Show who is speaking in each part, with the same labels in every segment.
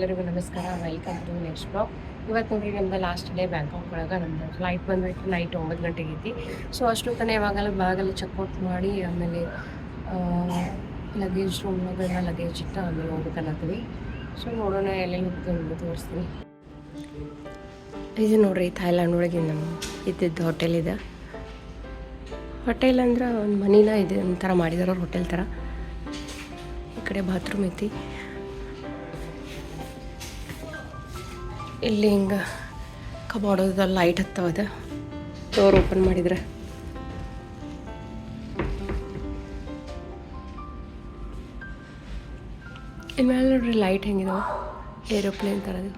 Speaker 1: ಎಲ್ಲರಿಗೂ ನಮಸ್ಕಾರ. Welcome to next blog. ಇವತ್ತು ನೋಡ್ರಿ ನಮ್ದು ಲಾಸ್ಟ್ ಡೇ ಬ್ಯಾಂಕಾಕ್ ಒಳಗೆ ನಮ್ದು ಫ್ಲೈಟ್ ಬಂದ್ಬಿಟ್ಟು ನೈಟ್ 9 ಗಂಟೆಗೆ ಐತಿ. ಸೊ ಅಷ್ಟೊತ್ತನೇ ಯಾವಾಗಲೂ ಬ್ಯಾಗಲ್ಲಿ ಚೆಕ್ಔಟ್ ಮಾಡಿ ಆಮೇಲೆ ಲಗೇಜ್ ರೂಮ್ನಾಗೆಲ್ಲ ಲಗೇಜ್ ಇಟ್ಟು ಆಮೇಲೆ ಹೋಗ್ಬೇಕನ್ನತ್ತೀವಿ. ಸೊ ನೋಡೋಣ ಎಲ್ಲೆಲ್ಲಿ ಹೋಗ್ತೀವಿ ತೋರಿಸ್ತೀನಿ. ಇದು ನೋಡ್ರಿ ಥೈಲ್ಯಾಂಡ್ ಒಳಗೆ ನಮ್ಮ ಇದ್ದಿದ್ದು ಹೋಟೆಲ್ ಇದೆ. ಹೋಟೆಲ್ ಅಂದ್ರೆ ಒಂದು ಮನಿನ ಇದೆ ಒಂಥರ ಮಾಡಿದಾರೆ ಅವ್ರು ಹೋಟೆಲ್ ಥರ. ಈ ಕಡೆ ಬಾತ್ರೂಮ್ ಐತಿ. ಇಲ್ಲಿ ಹಿಂಗೆ ಕಬೋರ್ಡ್ ಲೈಟ್ ಹತ್ತವದ ಡೋರ್ ಓಪನ್ ಮಾಡಿದ್ರೆ. ಇನ್ಮೇಲೆ ನೋಡ್ರಿ ಲೈಟ್ ಹೆಂಗಿದಾವ ಏರೋಪ್ಲೇನ್ ಥರದ್ದು.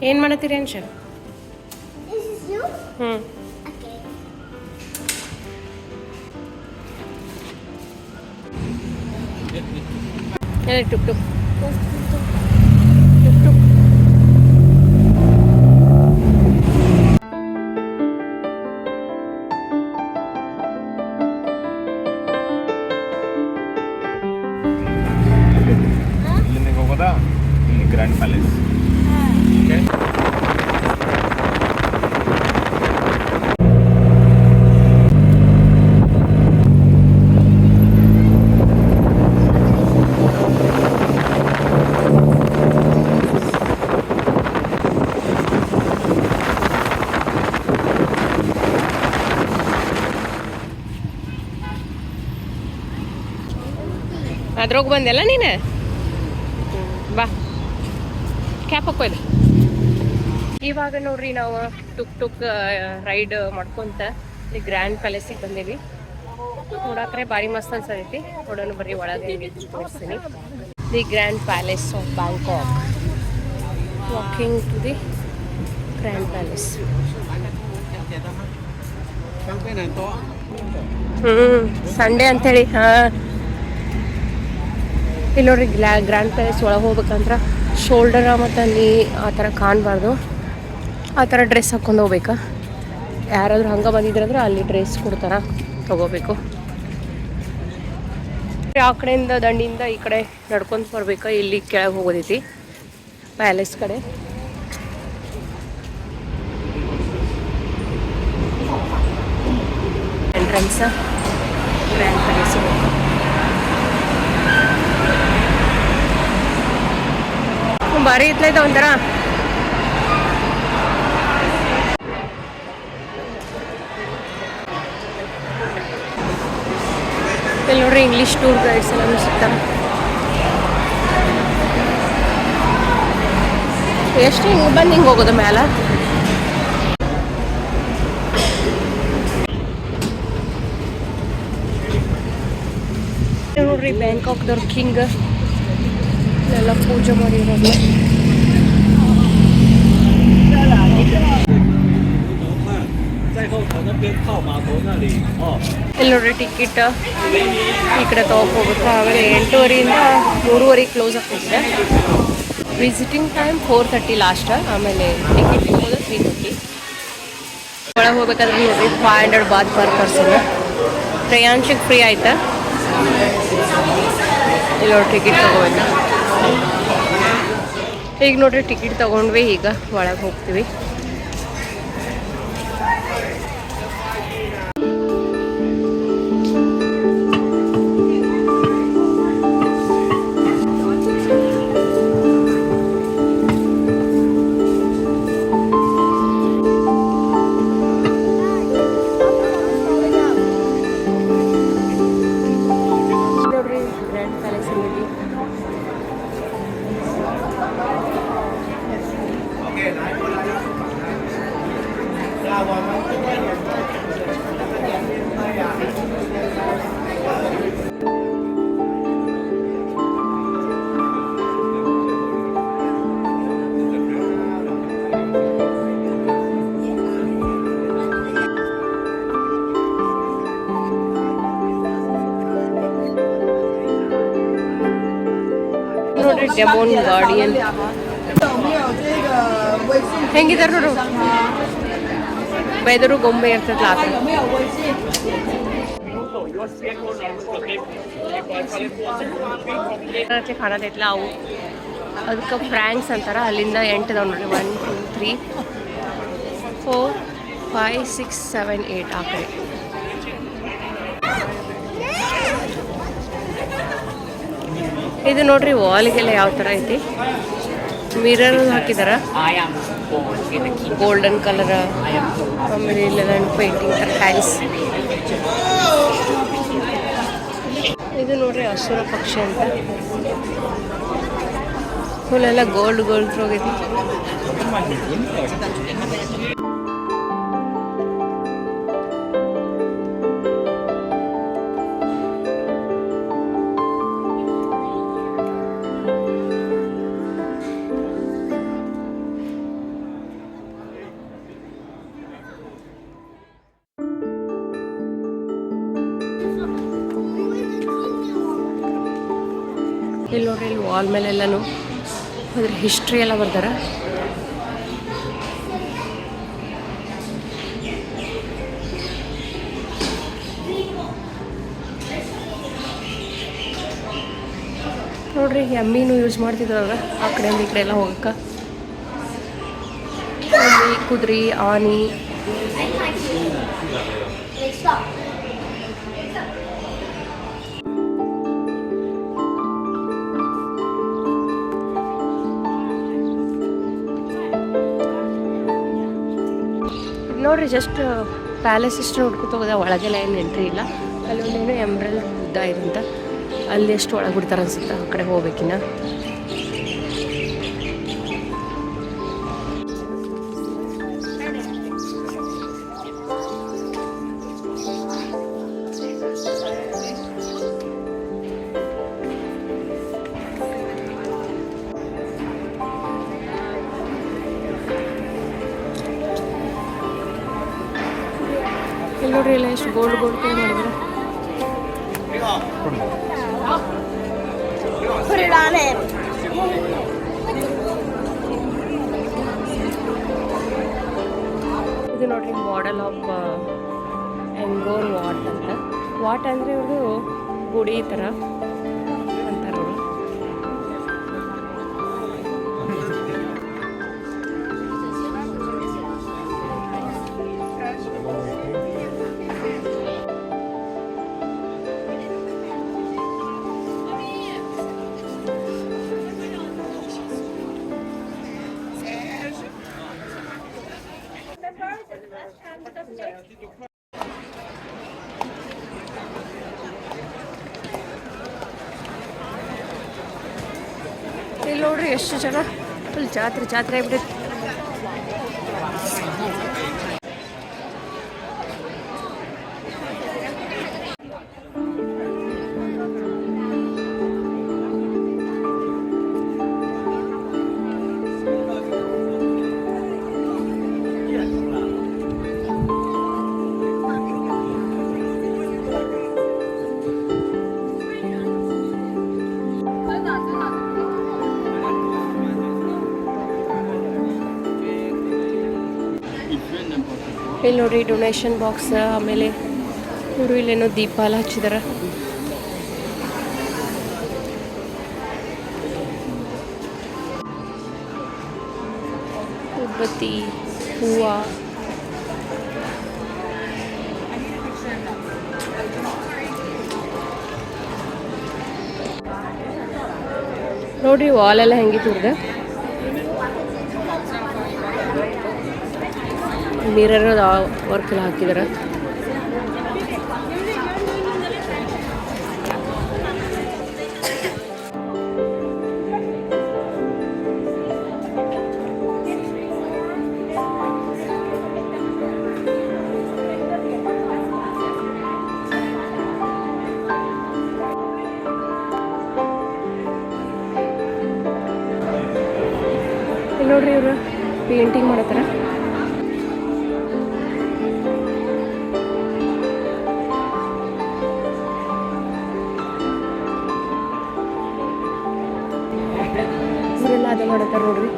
Speaker 1: ಏನು ಮಾಡತ್ತೀರಿ ಅನ್ಶ? ಟುಕ್ ಟುಕ್ ಟುಕ್ ಟುಕ್.
Speaker 2: ಇಲ್ಲಿಂದ ಹೋಗೋದಾ? ಇಲ್ಲಿ ಗ್ರ್ಯಾಂಡ್ ಪ್ಯಾಲೇಸ್.
Speaker 1: ಅದ್ರೋಗ ಬಂದೆಲ್ಲ ನೀನು? ಬಾ ಕ್ಯಾಪ್ ಹಾಕೋದು. ಇವಾಗ ನೋಡ್ರಿ ನಾವು ಟುಕ್ ಟುಕ್ ರೈಡ್ ಮಾಡ್ಕೊಂತ ಈ ಗ್ರ್ಯಾಂಡ್ ಪ್ಯಾಲೇಸಿಗೆ ಬಂದೀವಿ. ನೋಡಕ್ರೆ ಭಾರಿ ಮಸ್ತ್ ಅನ್ಸತೈತಿ. ನೋಡೋಣ ಬರ್ರಿ ಒಳಗೆ ತೋರಿಸ್ತೀನಿ. The grand palace of Bangkok. Walking to the grand palace. Sunday ಅಂಥೇಳಿ ಇಲ್ಲಿ ನೋಡ್ರಿ ಗ್ರ್ಯಾಂಡ್ ಪ್ಯಾಲೇಸ್ ಒಳಗೆ ಹೋಗ್ಬೇಕಂದ್ರೆ ಶೋಲ್ಡರ ಮತ್ತು ನೀ ಆ ಥರ ಕಾಣಬಾರ್ದು. ಆ ಥರ ಡ್ರೆಸ್ ಹಾಕ್ಕೊಂಡು ಹೋಗ್ಬೇಕು. ಯಾರಾದರೂ ಹಂಗೆ ಬಂದಿದ್ರಂದ್ರೆ ಅಲ್ಲಿ ಡ್ರೆಸ್ ಕೊಡ್ತಾರ, ತೊಗೋಬೇಕು. ಆ ಕಡೆಯಿಂದ ದಂಡಿಯಿಂದ ಈ ಕಡೆ ನಡ್ಕೊಂಡು ಬರ್ಬೇಕು. ಇಲ್ಲಿ ಕೆಳಗೆ ಹೋಗೋದೈತಿ ಪ್ಯಾಲೇಸ್ ಕಡೆ. Entrance grand palace. ಭಾರಿ ಇತ್ತೈತೆ ಒಂಥರ. ಇಲ್ಲಿ ನೋಡ್ರಿ ಇಂಗ್ಲೀಷ್ ಟೂರ್ ಗೈಡ್ಸ್ ಎಲ್ಲ ಸಿಗ್ತಾರೆ. ಎಷ್ಟು ಹಿಂಗೆ ಬಂದು ಹಿಂಗೆ ಹೋಗೋದು ಮ್ಯಾಲ. ನೋಡ್ರಿ ಬ್ಯಾಂಕಾಕ್ದವ್ರ ಕಿಂಗ್ ಎಲ್ಲ ಪೂಜೆ ಮಾಡಿರೋದು. ಇಲ್ಲಿ ನೋಡ್ರಿ ಟಿಕೆಟ್ ಈ ಕಡೆ ಹೋಗ್ಬೇಕು. ಆಮೇಲೆ 8:30 3:30 ಕ್ಲೋಸ್ ಆಗ್ತೈತೆ. Visiting time 4:30 last. ಆಮೇಲೆ ಟಿಕೆಟ್ ಹೋಗೋದು 3:30. ಒಳಗೆ ಹೋಗ್ಬೇಕಾದ್ರೆ ನೋಡ್ರಿ 500 ಬಾತ್ ಪರ್ ಪರ್ಸನ್. ಪ್ರಯಾಣಿಸಿಗೆ ಫ್ರೀ ಆಯ್ತಾ. ಇಲ್ಲಿ ನೋಡಿ ಟಿಕೆಟ್ ತಗೋಬೇಕು. ಈಗ ನೋಡ್ರಿ ಟಿಕೆಟ್ ತಗೊಂಡ್ವಿ. ಈಗ ಒಳಗೆ ಹೋಗ್ತೀವಿ. ನೋಡ್ರಿ ಗ್ರ್ಯಾಂಡ್ ಪ್ಯಾಲೇಸ್ ಅಲ್ಲಿ ನೋಡ್ರಿ ಡೆಮೋನ್ ಗಾರ್ಡಿಯನ್ ಹೆಂಗಿದಾರ ನೋಡು. ಬೆದರು ಗೊಂಬೆ ಇರ್ತೈತಲ್ಲ ಆ ಥರ. ಕಾಣತೈತ್ಲ ಅವು ಅದಕ್ಕೆ ಫ್ರ್ಯಾಂಕ್ಸ್ ಅಂತಾರ. ಅಲ್ಲಿಂದ 8 ಅದಾವ ನೋಡ್ರಿ. 1 2 3 4 5 6 7 8 ಆ ಕಡೆ. ಇದು ನೋಡ್ರಿ ವಾಲ್ಗೆಲ್ಲ ಯಾವ ಥರ ಐತಿ. ಮಿರರ್ ಹಾಕಿದಾರ ಗೋಲ್ಡನ್ ಕಲರ್. ಆಮೇಲೆ ಇಲ್ಲೆಲ್ಲ ಪೇಂಟಿಂಗ್ ಥರ ಟೈಲ್ಸ್. ಇದು ನೋಡ್ರಿ ಅಸುರ ಪಕ್ಷಿ ಅಂತ. ಫುಲ್ಲೆಲ್ಲ ಗೋಲ್ಡ್ ಹೋಗೈತಿ. ಇಲ್ಲಿ ನೋಡ್ರಿ ಇಲ್ಲಿ ವಾಲ್ ಮೇಲೆಲ್ಲನೂ ಅದ್ರ ಹಿಸ್ಟ್ರಿ ಎಲ್ಲ ಬರ್ದಾರ. ನೋಡ್ರಿ ಎಮ್ಮಿನೂ ಯೂಸ್ ಮಾಡ್ತಿದ್ರವ್ರ ಆ ಕಡೆಯಿಂದ ಈ ಕಡೆ ಎಲ್ಲ ಹೋಗಕ್ಕೆ. ಎಮ್ಮಿ, ಕುದುರೆ, ಆನೆ. ನೋಡ್ರಿ ಜಸ್ಟ್ ಪ್ಯಾಲೇಸ್ ಇಷ್ಟು ನೋಡ್ಕೊತ ಹೋಗೋದ. ಒಳಗೆಲ್ಲ ಏನು ಎಂಟ್ರಿ ಇಲ್ಲ. ಅಲ್ಲೊಂದೇನು ಎಂಬ್ರಲ್ ಬುದ್ಧ ಇರಂತ. ಅಲ್ಲಿ ಎಷ್ಟು ಒಳಗೆ ಬಿಡ್ತಾರೆ ಅನ್ಸುತ್ತೆ. ಆ ಕಡೆ ಹೋಗ್ಬೇಕಿನ್ನ. ನೋಡ್ರಿ ಎಲ್ಲ ಎಷ್ಟು ಗೋಲ್ಡ್ ಪೇ ಮಾಡಿದ್ರು. ಇದು ನೋಡ್ರಿ ಮಾಡೆಲ್ ಆಫ್ ಎಂಗೋರ್ ವಾಟ್ ಅಂತ. ವಾಟ್ ಅಂದರೆ ಇವರು ಗುಡಿ ಥರ ಅಂತಾರೆ ಅವರು. ಇಲ್ಲಿ ನೋಡ್ರಿ ಎಷ್ಟು ಜನ. ಫುಲ್ ಜಾತ್ರೆ ಆಗ್ಬಿಟ್ಟೈತಿ. ಇಲ್ಲಿ ನೋಡ್ರಿ ಡೊನೇಷನ್ ಬಾಕ್ಸ್. ಆಮೇಲೆ ಇವರು ಇಲ್ಲೇನೋ ದೀಪ ಎಲ್ಲ ಹಚ್ಚಿದಾರ. ಉಬ್ಬತ್ತಿ, ಹೂವು. ನೋಡ್ರಿ ವಾಲೆಲ್ಲ ಹೆಂಗಿತ್ತು ಇವ್ರದ್ದು. ಮಿರರ್ ವರ್ಕ್ ಎಲ್ಲ ಹಾಕಿದಾರ. ಇಲ್ಲಿ ನೋಡ್ರಿ ಇವರು ಪೇಂಟಿಂಗ್ ಮಾಡತ್ತಾರ. ಇವರೆಲ್ಲ ಅದೇ ಮಾಡತ್ತಾರ ನೋಡ್ರಿ.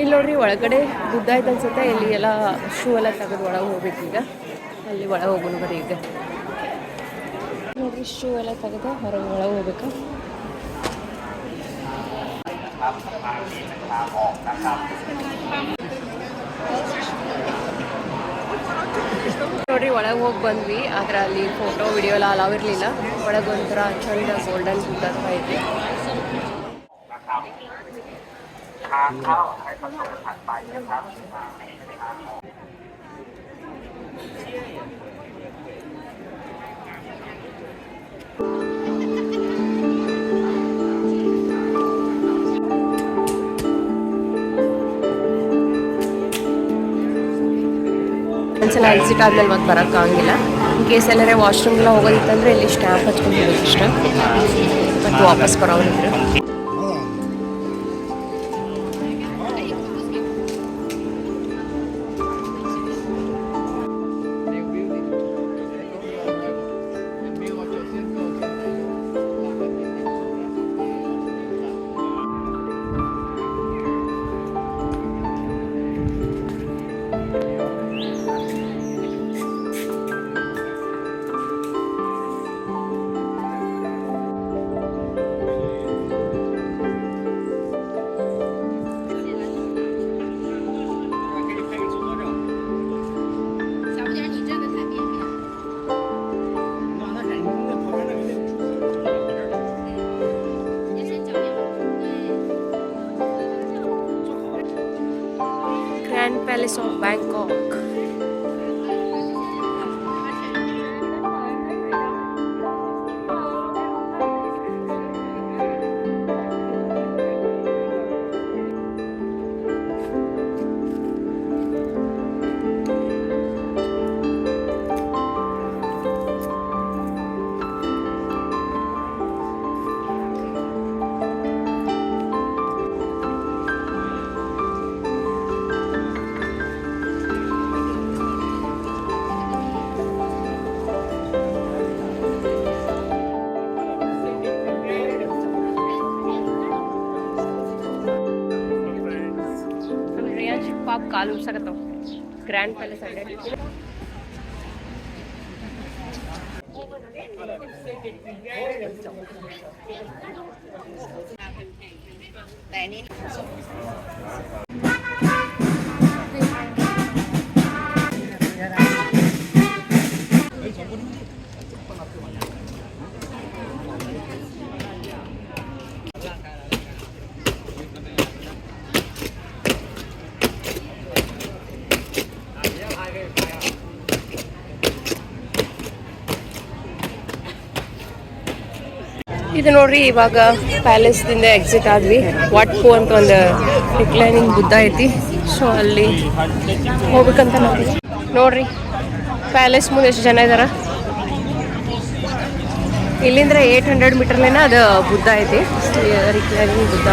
Speaker 1: ಇಲ್ಲಿ ನೋಡ್ರಿ ಒಳಗಡೆ ಬುದ್ಧ ಐತೆ ಅನ್ಸುತ್ತೆ. ಇಲ್ಲಿ ಎಲ್ಲ ಶೂ ಎಲ್ಲ ತೆಗೆದು ಒಳಗೆ ಹೋಗ್ಬೇಕೀಗ. ಅಲ್ಲಿ ಒಳಗೆ ಹೋಗೋಣ ಬರೀ ಈಗ. ನೋಡ್ರಿ ಶೂ ಎಲ್ಲ ತೆಗೆದು ಹೊರಗೆ ಒಳಗೆ ಹೋಗ್ಬೇಕು. ನೋಡ್ರಿ ಒಳಗೆ ಹೋಗಿ ಬಂದ್ವಿ. ಆದ್ರೆ ಅಲ್ಲಿ ಫೋಟೋ ವಿಡಿಯೋ ಎಲ್ಲ ಅಲಾವ್ ಇರಲಿಲ್ಲ. ಒಳಗೆ ಒಂಥರ ಚಂದ ಗೋಲ್ಡನ್ ಬುದ್ಧ ಐತಿ. ಒಂದ್ಸಲ ಎಕ್ಸಿಟ್ ಆದ್ಮೇಲೆ ಮತ್ತೆ ಬರೋಕ್ಕಾಗಿಲ್ಲ. ಇನ್ ಕೇಸ್ ಎಲ್ಲರೇ ವಾಶ್ರೂಮ್ಗೆಲ್ಲ ಹೋಗೋದಿತ್ತಂದ್ರೆ ಇಲ್ಲಿ ಸ್ಟ್ಯಾಂಪ್ ಹಚ್ಕೊಂಡು ಹೋಗೋದು ಇಷ್ಟ. ಮತ್ತು ವಾಪಸ್ ಬರೋರಿದ್ರು. Grand Palace of Bangkok. ಪಾಪ ಕಾಲು ಉರ್ಸಕತ್ತಾವ. ಗ್ರ್ಯಾಂಡ್ ಪ್ಯಾಲೇಸ್ ಅಡ್ಡಾಡಿ ಇದು ನೋಡ್ರಿ ಇವಾಗ ಪ್ಯಾಲೇಸ್ದಿಂದ ಎಕ್ಸಿಟ್ ಆದ್ವಿ. ವಾಟ್ ಪೋ ಅಂತ ಒಂದು ರಿಕ್ಲೈನಿಂಗ್ ಬುದ್ಧ ಐತಿ. ಸೊ ಅಲ್ಲಿ ಹೋಗ್ಬೇಕಂತ ನೋಡ್ರಿ ಪ್ಯಾಲೇಸ್ ಮುಂದೆ ಎಷ್ಟು ಜನ ಇದಾರ. ಇಲ್ಲಿಂದ್ರೆ 800 ಮೀಟರ್ಲೇನ ಅದು ಬುದ್ಧ ಐತಿ, ರಿಕ್ಲೈನಿಂಗ್ ಬುದ್ಧ.